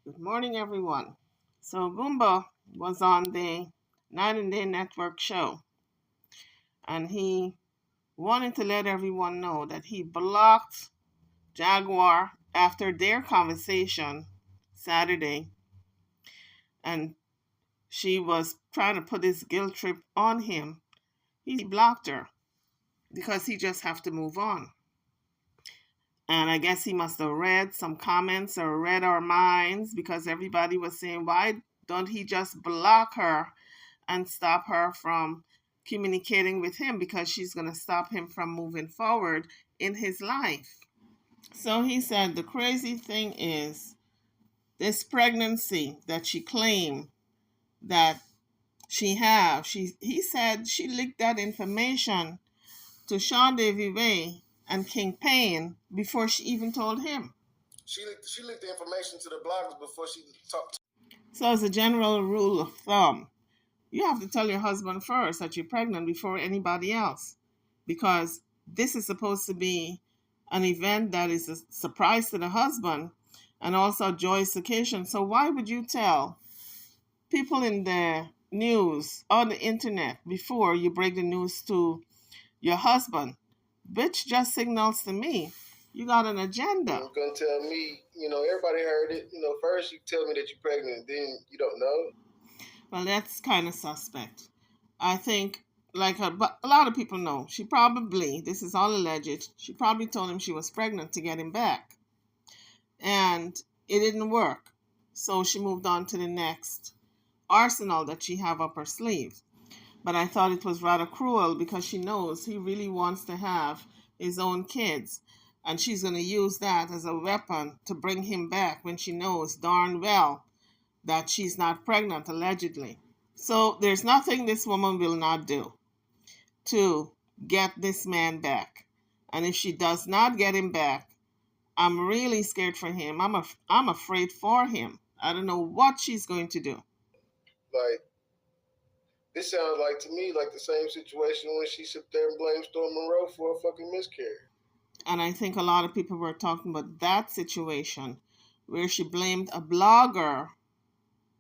Good morning, everyone. So, Goomba was on the Night and Day Network show, and he wanted to let everyone know that he blocked Jaguar after their conversation Saturday, and she was trying to put this guilt trip on him. He blocked her because he just have to move on. And I guess he must have read some comments or read our minds because everybody was saying, why don't he just block her and stop her from communicating with him because she's going to stop him from moving forward in his life. So he said the crazy thing is this pregnancy that she claimed that he said she leaked that information to Sean Davy Way and King Payne before she even told him. She leaked the information to the bloggers before she talked. So as a general rule of thumb, you have to tell your husband first that you're pregnant before anybody else, because this is supposed to be an event that is a surprise to the husband and also a joyous occasion. So why would you tell people in the news on the internet before you break the news to your husband? Which just signals to me you got an agenda. You're gonna tell me, everybody heard it. First you tell me that you're pregnant, then you don't know. Well, that's kind of suspect. I think, like but a lot of people know, this is all alleged, she probably told him she was pregnant to get him back. And it didn't work. So she moved on to the next arsenal that she have up her sleeve. But I thought it was rather cruel because she knows he really wants to have his own kids. And she's going to use that as a weapon to bring him back when she knows darn well that she's not pregnant, allegedly. So there's nothing this woman will not do to get this man back. And if she does not get him back, I'm really scared for him. I'm afraid for him. I don't know what she's going to do. Like, this sounds like to me like the same situation when she sit there and blamed Storm Monroe for a fucking miscarriage. And I think a lot of people were talking about that situation where she blamed a blogger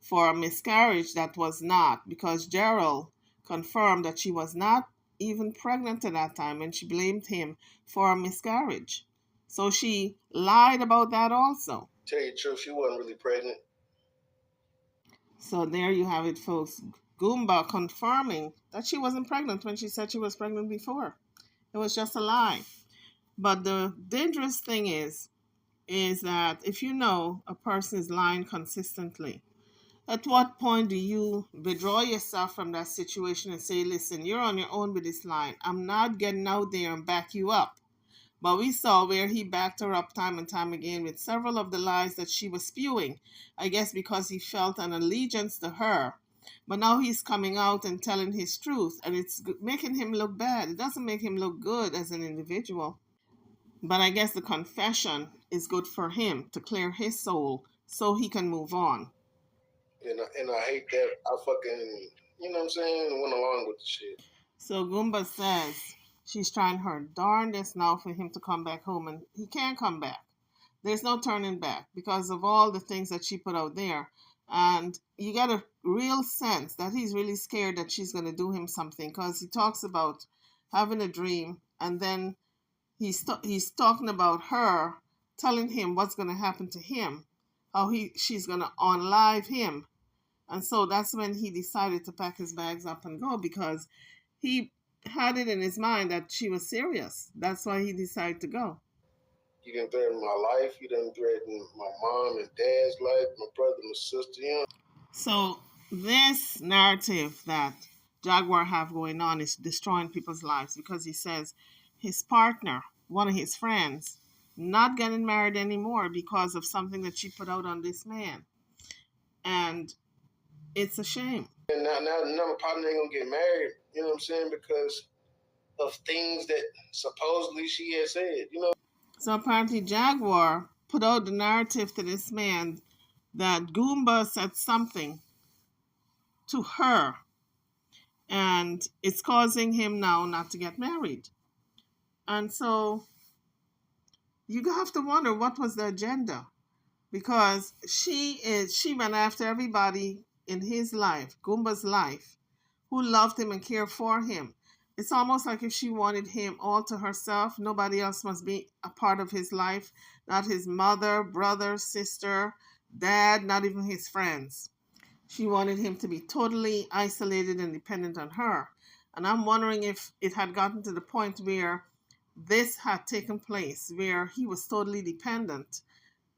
for a miscarriage that was not, because Gerald confirmed that she was not even pregnant at that time, and she blamed him for a miscarriage. So she lied about that also. Tell you the truth, she wasn't really pregnant. So there you have it, folks. Goomba confirming that she wasn't pregnant when she said she was pregnant before. It was just a lie. But the dangerous thing is that if you know a person is lying consistently, at what point do you withdraw yourself from that situation and say, listen, you're on your own with this line. I'm not getting out there and back you up. But we saw where he backed her up time and time again with several of the lies that she was spewing. I guess because he felt an allegiance to her. But now he's coming out and telling his truth, and it's making him look bad. It doesn't make him look good as an individual. But I guess the confession is good for him to clear his soul so he can move on. And I hate that I fucking, you know what I'm saying, went along with the shit. So Goomba says she's trying her darndest now for him to come back home, and he can't come back. There's no turning back because of all the things that she put out there. And you get a real sense that he's really scared that she's going to do him something, because he talks about having a dream, and then he's talking about her telling him what's going to happen to him, how she's going to unlive him. And so that's when he decided to pack his bags up and go, because he had it in his mind that she was serious. That's why he decided to go. You didn't threaten my life. You didn't threaten my mom and dad's life, my brother, my sister. So this narrative that Jaguar have going on is destroying people's lives, because he says his partner, one of his friends, not getting married anymore because of something that she put out on this man. And it's a shame. And now my partner ain't gonna get married, you know what I'm saying, because of things that supposedly she had said, So apparently Jaguar put out the narrative to this man that Goomba said something to her, and it's causing him now not to get married. And so you have to wonder what was the agenda, because she went after everybody in his life, Goomba's life, who loved him and cared for him. It's almost like if she wanted him all to herself. Nobody else must be a part of his life. Not his mother, brother, sister, dad, not even his friends. She wanted him to be totally isolated and dependent on her. And I'm wondering if it had gotten to the point where this had taken place, where he was totally dependent,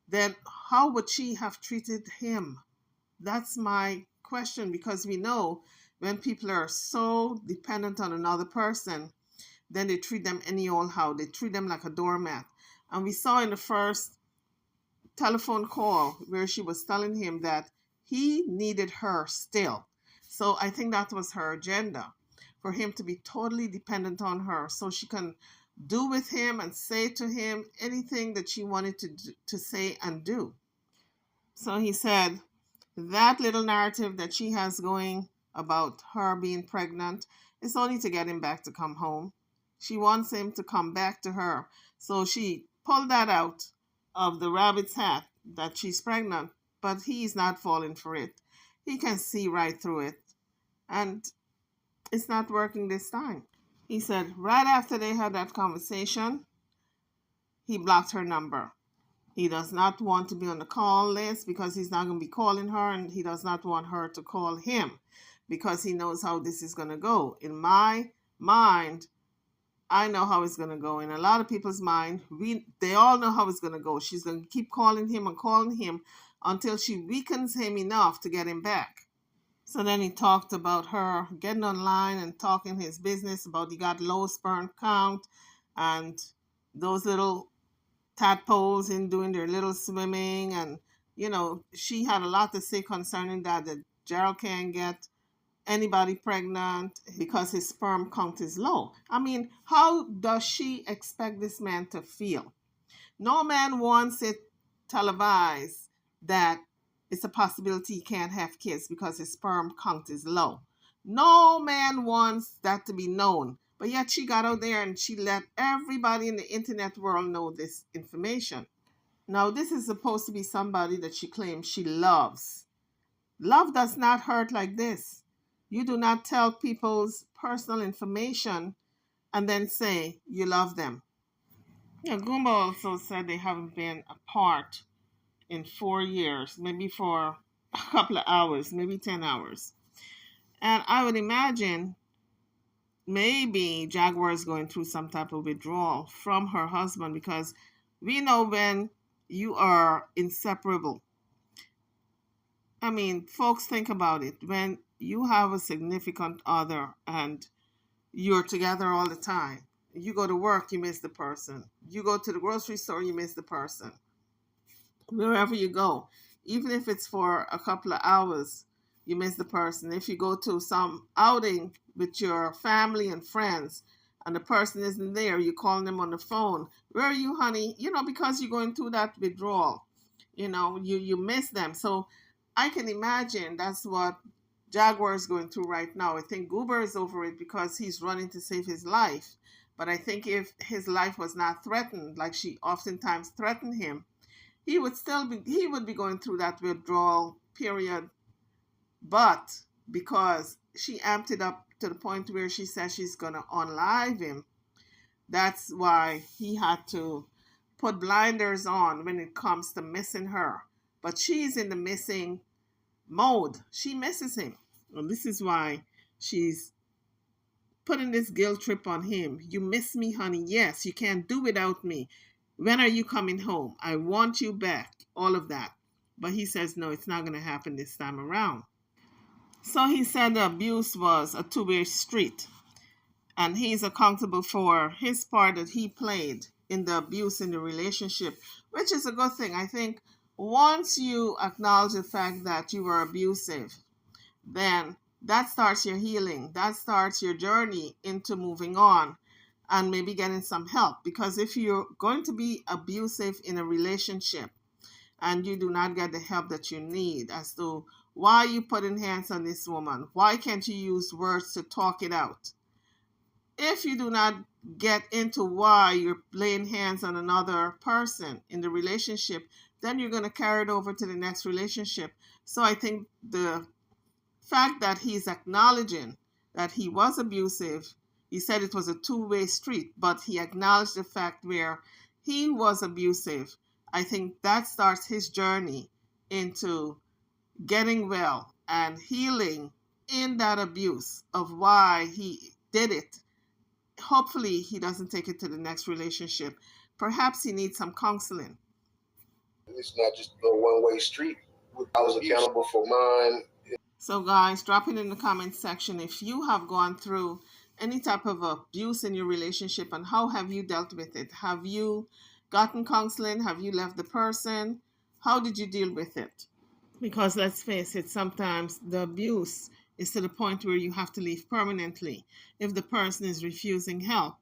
then how would she have treated him? That's my question, because we know when people are so dependent on another person, then they treat them any old how. They treat them like a doormat. And we saw in the first telephone call where she was telling him that he needed her still. So I think that was her agenda, for him to be totally dependent on her so she can do with him and say to him anything that she wanted to say and do. So he said that little narrative that she has going about her being pregnant is only to get him back to come home. She wants him to come back to her. So she pulled that out of the rabbit's hat that she's pregnant, but he's not falling for it. He can see right through it. And it's not working this time. He said right after they had that conversation, he blocked her number. He does not want to be on the call list because he's not going to be calling her, and he does not want her to call him because he knows how this is going to go. In my mind, I know how it's going to go. In a lot of people's mind, they all know how it's going to go. She's going to keep calling him and calling him until she weakens him enough to get him back. So then he talked about her getting online and talking his business about he got low sperm count and those little tadpoles in doing their little swimming, and she had a lot to say concerning that Gerald can't get anybody pregnant because his sperm count is low. I mean, how does she expect this man to feel? No man wants it televised that it's a possibility he can't have kids because his sperm count is low. No man wants that to be known. But yet she got out there and she let everybody in the internet world know this information. Now, this is supposed to be somebody that she claims she loves. Love does not hurt like this. You do not tell people's personal information and then say you love them. Yeah, Goomba also said they haven't been apart in 4 years, maybe for a couple of hours, maybe 10 hours. And I would imagine maybe Jaguar is going through some type of withdrawal from her husband, because we know when you are inseparable. I mean, folks, think about it. When you have a significant other and you're together all the time, you go to work, you miss the person. You go to the grocery store, you miss the person. Wherever you go, even if it's for a couple of hours, you miss the person. If you go to some outing with your family and friends and the person isn't there, you call them on the phone. Where are you, honey? Because you're going through that withdrawal. You miss them. So I can imagine that's what Jaguar is going through right now. I think Goober is over it because he's running to save his life. But I think if his life was not threatened, like she oftentimes threatened him, he would be going through that withdrawal period. But because she amped it up to the point where she says she's going to unlive him, that's why he had to put blinders on when it comes to missing her. But she's in the missing mode. She misses him. Well, this is why she's putting this guilt trip on him. You miss me, honey. Yes, you can't do without me. When are you coming home? I want you back. All of that. But he says, no, it's not going to happen this time around. So he said the abuse was a two-way street. And he's accountable for his part that he played in the abuse in the relationship, which is a good thing. I think once you acknowledge the fact that you were abusive, then that starts your healing. That starts your journey into moving on and maybe getting some help. Because if you're going to be abusive in a relationship and you do not get the help that you need as to why you putting hands on this woman, why can't you use words to talk it out? If you do not get into why you're laying hands on another person in the relationship, then you're going to carry it over to the next relationship. So I think the fact that he's acknowledging that he was abusive, he said it was a two-way street, but he acknowledged the fact where he was abusive. I think that starts his journey into getting well and healing in that abuse of why he did it. Hopefully, he doesn't take it to the next relationship. Perhaps he needs some counseling. It's not just a one-way street. I was accountable for mine. So, guys, drop it in the comment section if you have gone through any type of abuse in your relationship and how have you dealt with it? Have you gotten counseling? Have you left the person? How did you deal with it? Because let's face it, sometimes the abuse is to the point where you have to leave permanently. If the person is refusing help,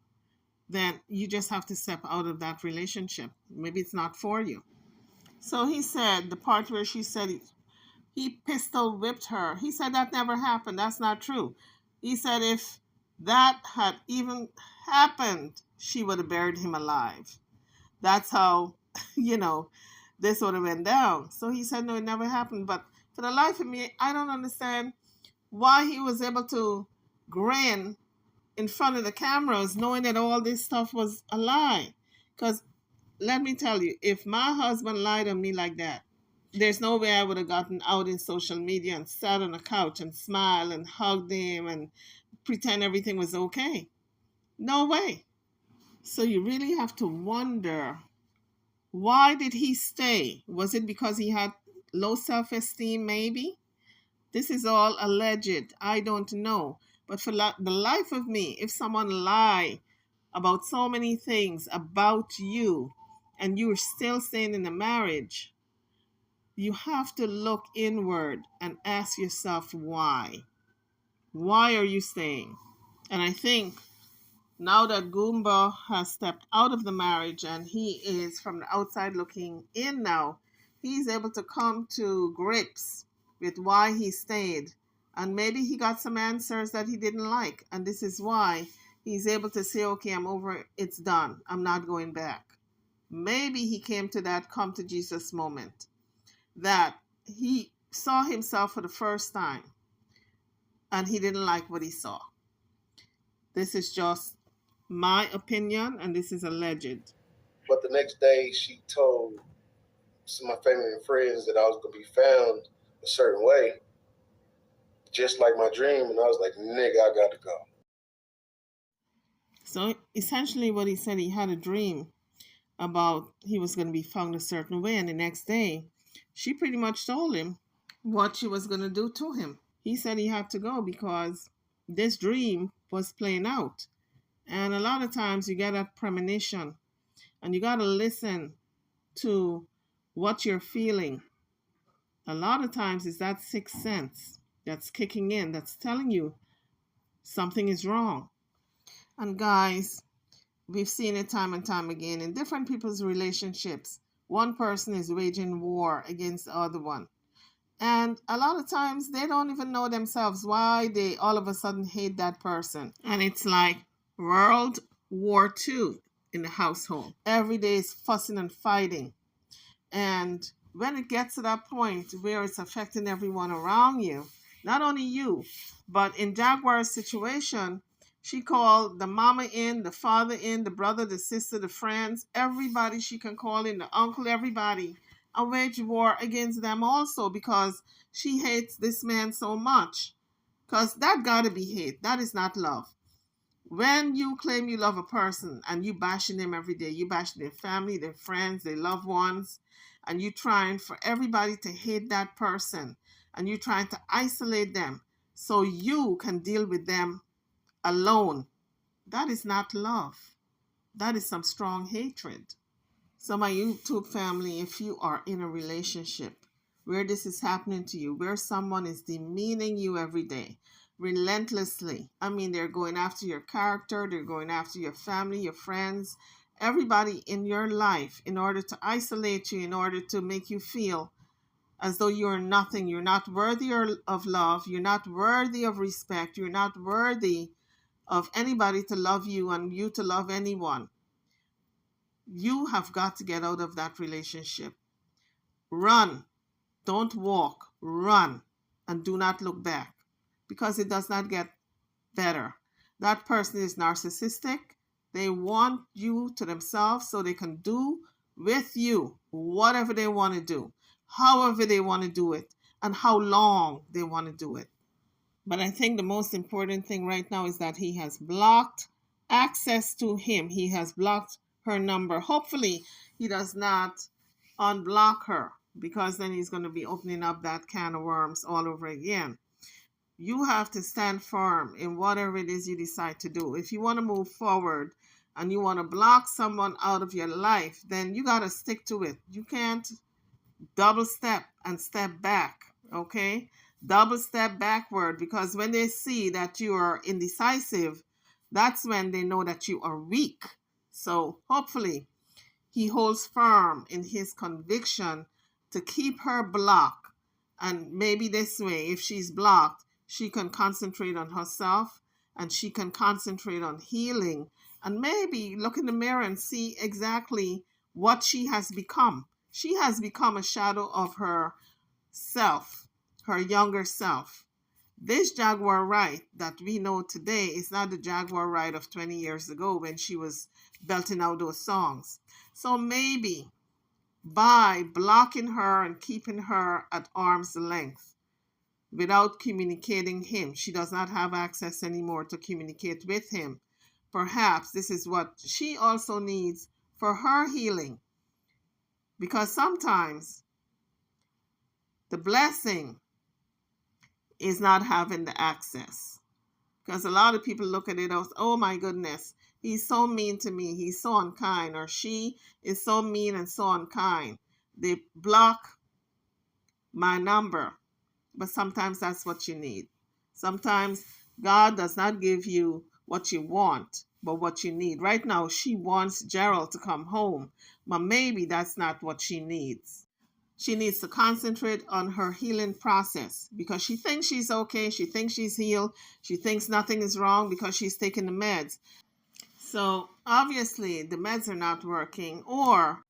then you just have to step out of that relationship. Maybe it's not for you. So he said, the part where she said he pistol whipped her, he said that never happened. That's not true. He said if that had even happened, she would have buried him alive. That's how, you know, this would have went down. So he said, no, it never happened. But for the life of me, I don't understand why he was able to grin in front of the cameras knowing that all this stuff was a lie. Because let me tell you, if my husband lied on me like that, there's no way I would have gotten out in social media and sat on a couch and smiled and hugged him and pretend everything was okay. No way. So you really have to wonder, why did he stay? Was it because he had low self-esteem maybe? This is all alleged. I don't know. But for the life of me, if someone lie about so many things about you and you're still staying in a marriage, you have to look inward and ask yourself why. Why are you staying? And I think now that Goomba has stepped out of the marriage and he is from the outside looking in now, he's able to come to grips with why he stayed. And maybe he got some answers that he didn't like. And this is why he's able to say, okay, I'm over it. It's done. I'm not going back. Maybe he came to that come to Jesus moment that he saw himself for the first time and he didn't like what he saw. This is just my opinion, and this is alleged. But the next day, she told some of my family and friends that I was going to be found a certain way, just like my dream. And I was like, nigga, I got to go. So essentially what he said, he had a dream about he was going to be found a certain way, and the next day she pretty much told him what she was going to do to him. He said he had to go because this dream was playing out. And a lot of times you get a premonition and you got to listen to what you're feeling. A lot of times it's that sixth sense that's kicking in, that's telling you something is wrong. And guys, we've seen it time and time again in different people's relationships. One person is waging war against the other one. And a lot of times they don't even know themselves why they all of a sudden hate that person. And it's like World War II in the household. Every day is fussing and fighting. And when it gets to that point where it's affecting everyone around you, not only you, but in Jaguar's situation, she called the mama in, the father in, the brother, the sister, the friends, everybody she can call in, the uncle, everybody, and wage war against them also because she hates this man so much. Because that gotta be hate. That is not love. When you claim you love a person and you bashing them every day, you bashing their family, their friends, their loved ones, and you trying for everybody to hate that person, and you trying to isolate them so you can deal with them alone, that is not love. That is some strong hatred. So my YouTube family, if you are in a relationship where this is happening to you, where someone is demeaning you every day, relentlessly, I mean, they're going after your character, they're going after your family, your friends, everybody in your life in order to isolate you, in order to make you feel as though you're nothing, you're not worthy of love, you're not worthy of respect, you're not worthy of anybody to love you and you to love anyone. You have got to get out of that relationship. Run. Don't walk. Run. And do not look back, because it does not get better. That person is narcissistic. They want you to themselves so they can do with you whatever they want to do, however they want to do it, and how long they want to do it. But I think the most important thing right now is that he has blocked access to him. He has blocked her number. Hopefully, he does not unblock her, because then he's going to be opening up that can of worms all over again. You have to stand firm in whatever it is you decide to do. If you want to move forward and you want to block someone out of your life, then you got to stick to it. You can't double step and step back, okay? Double step backward, because when they see that you are indecisive, that's when they know that you are weak. So hopefully he holds firm in his conviction to keep her blocked. And maybe this way, if she's blocked, she can concentrate on herself and she can concentrate on healing and maybe look in the mirror and see exactly what she has become. She has become a shadow of her self, her younger self. This Jaguar right that we know today is not the Jaguar right of 20 years ago when she was belting out those songs. So maybe by blocking her and keeping her at arm's length without communicating him, she does not have access anymore to communicate with him. Perhaps this is what she also needs for her healing. Because sometimes the blessing is not having the access. Because a lot of people look at it as, oh my goodness, he's so mean to me, he's so unkind, or she is so mean and so unkind. They block my number. But sometimes that's what you need. Sometimes God does not give you what you want, but what you need. Right now, she wants Gerald to come home, but maybe that's not what she needs. She needs to concentrate on her healing process, because she thinks she's okay. She thinks she's healed. She thinks nothing is wrong because she's taking the meds. So obviously the meds are not working, or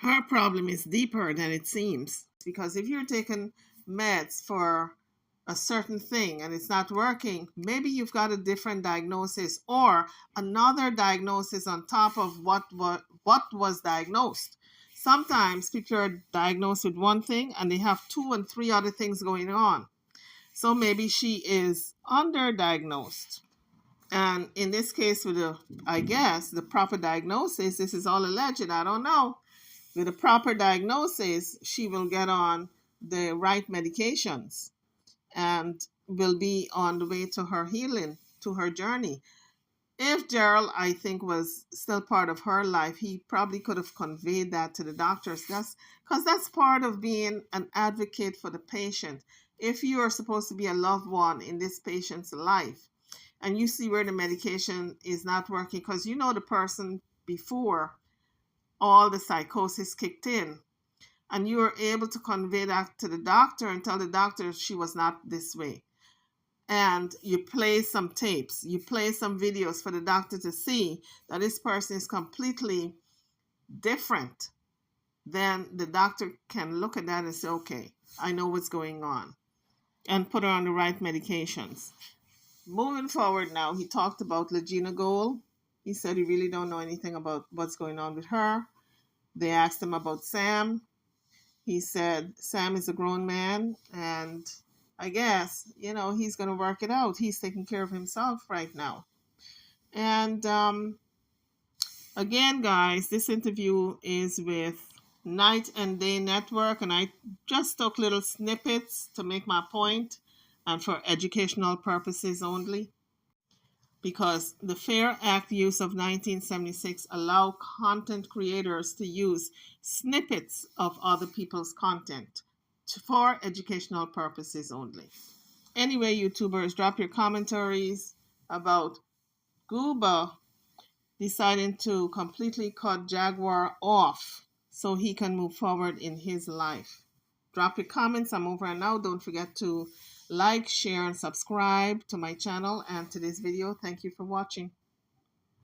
her problem is deeper than it seems. Because if you're taking meds for a certain thing and it's not working, maybe you've got a different diagnosis or another diagnosis on top of what was diagnosed. Sometimes people are diagnosed with one thing and they have two and three other things going on. So maybe she is underdiagnosed. And in this case, with I guess, the proper diagnosis, this is all alleged, I don't know. With a proper diagnosis, she will get on the right medications and will be on the way to her healing, to her journey. If Gerald, I think, was still part of her life, he probably could have conveyed that to the doctors. Because that's part of being an advocate for the patient. If you are supposed to be a loved one in this patient's life and you see where the medication is not working, because you know the person before all the psychosis kicked in, and you were able to convey that to the doctor and tell the doctor she was not this way. And you play some tapes, you play some videos for the doctor to see that this person is completely different. Then the doctor can look at that and say, okay, I know what's going on, and put her on the right medications. Moving forward now, he talked about Legina Gold. He said he really don't know anything about what's going on with her. They asked him about Sam. He said Sam is a grown man, and I guess, he's going to work it out. He's taking care of himself right now. And again, guys, this interview is with Night and Day Network, and I just took little snippets to make my point and for educational purposes only, because the Fair Act use of 1976 allow content creators to use snippets of other people's content for educational purposes only. Anyway, YouTubers, drop your commentaries about Goomba deciding to completely cut Jaguar off so he can move forward in his life. Drop your comments. I'm over and out. Don't forget to like, share, and subscribe to my channel and to this video. Thank you for watching.